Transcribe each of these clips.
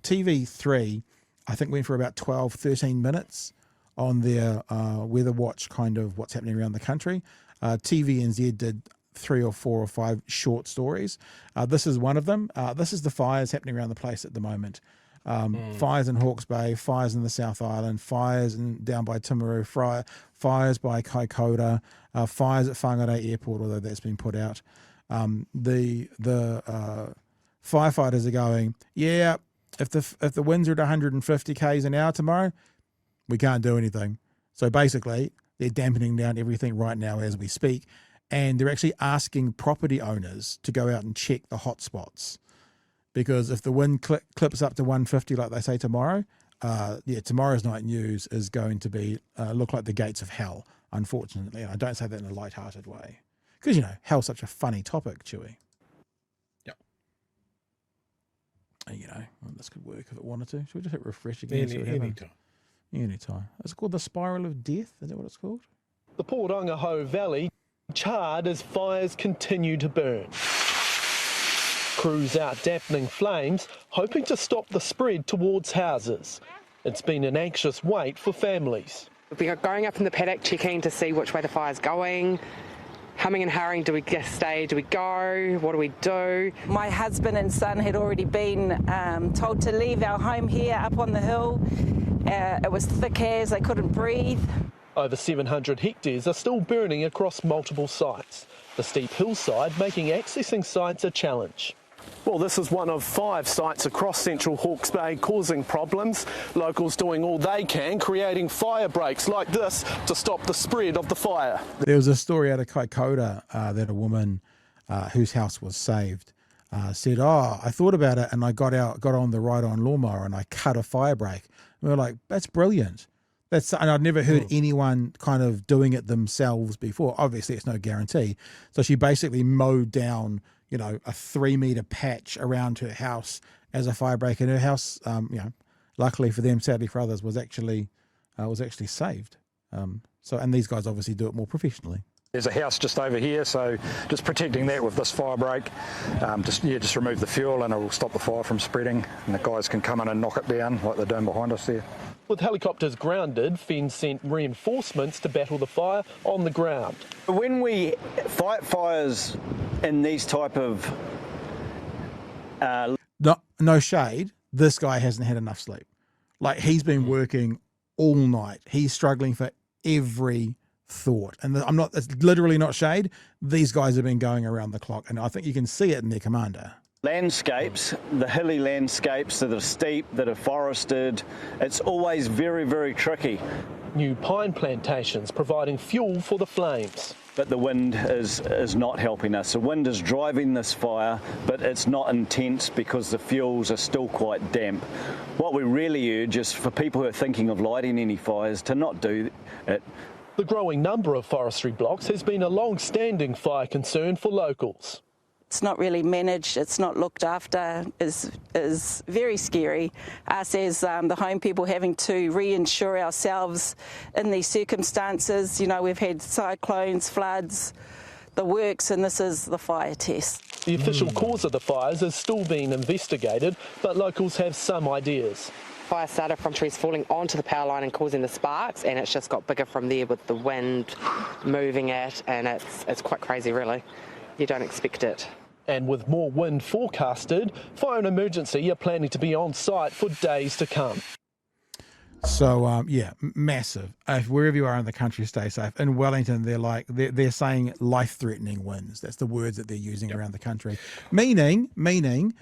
TV3, I think, went for about 12, 13 minutes on their weather watch, kind of what's happening around the country. TVNZ did 3 or 4 or 5 short stories. This is one of them. This is the fires happening around the place at the moment. Fires in Hawke's Bay, fires in the South Island, fires down by Timaru, fires by Kaikoura, fires at Whangarei Airport, although that's been put out. The firefighters are going, yeah, if the winds are at 150 k's an hour tomorrow, we can't do anything. So basically, they're dampening down everything right now as we speak, and they're actually asking property owners to go out and check the hot spots. Because if the wind clips up to 150, like they say tomorrow, tomorrow's night news is going to be look like the gates of hell, unfortunately. And I don't say that in a light-hearted way. Because, hell's such a funny topic, Chewie. Yep. And, this could work if it wanted to. Should we just hit refresh again? Anytime. It's called the Spiral of Death. Is that what it's called? The Portangaho Valley charred as fires continue to burn. Crews out dampening flames, hoping to stop the spread towards houses. It's been an anxious wait for families. We are going up in the paddock, checking to see which way the fire's going. Humming and hurrying, do we stay, do we go, what do we do? My husband and son had already been told to leave our home here up on the hill. It was thick as, they couldn't breathe. Over 700 hectares are still burning across multiple sites. The steep hillside making accessing sites a challenge. Well, this is one of 5 sites across central Hawke's Bay causing problems. Locals doing all they can, creating fire breaks like this to stop the spread of the fire. There was a story out of Kaikoura that a woman whose house was saved said, I thought about it and I got on the ride-on lawnmower and I cut a fire break. And we were like, that's brilliant. And I'd never heard anyone kind of doing it themselves before. Obviously, it's no guarantee. So she basically mowed down, a 3-meter patch around her house as a fire break. And her house, luckily for them, sadly for others, was actually saved. And these guys obviously do it more professionally. There's a house just over here, so just protecting that with this fire break. Just remove the fuel and it will stop the fire from spreading. And the guys can come in and knock it down like they're doing behind us there. With helicopters grounded, Fenn sent reinforcements to battle the fire on the ground. When we fight fires in these type of... No shade, this guy hasn't had enough sleep. Like, he's been working all night. He's struggling for every thought. And it's literally not shade. These guys have been going around the clock, and I think you can see it in their commander. Landscapes, the hilly landscapes that are steep, that are forested, it's always very, very tricky. New pine plantations providing fuel for the flames. But the wind is not helping us. The wind is driving this fire, but it's not intense because the fuels are still quite damp. What we really urge is for people who are thinking of lighting any fires to not do it. The growing number of forestry blocks has been a long-standing fire concern for locals. It's not really managed, it's not looked after, is very scary. Us as the home people having to reinsure ourselves in these circumstances. We've had cyclones, floods, the works, and this is the fire test. The official cause of the fires is still being investigated, but locals have some ideas. Fire started from trees falling onto the power line and causing the sparks, and it's just got bigger from there with the wind moving it, and it's quite crazy, really. You don't expect it. And with more wind forecasted, Fire and Emergency are planning to be on site for days to come. So, massive. Wherever you are in the country, stay safe. In Wellington, they're saying life-threatening winds. That's the words that they're using around the country. Meaning,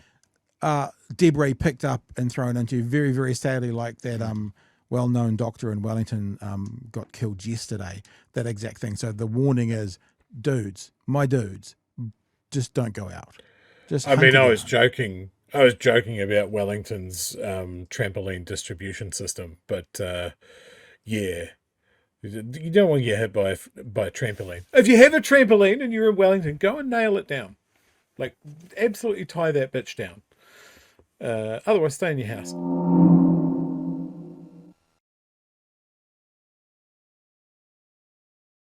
debris picked up and thrown into, very, very sadly, like that well-known doctor in Wellington got killed yesterday. That exact thing. So the warning is, my dudes, just don't go out. I was joking. I was joking about Wellington's trampoline distribution system, but you don't want to get hit by a trampoline. If you have a trampoline and you're in Wellington, go and nail it down. Like, absolutely tie that bitch down. Otherwise, stay in your house.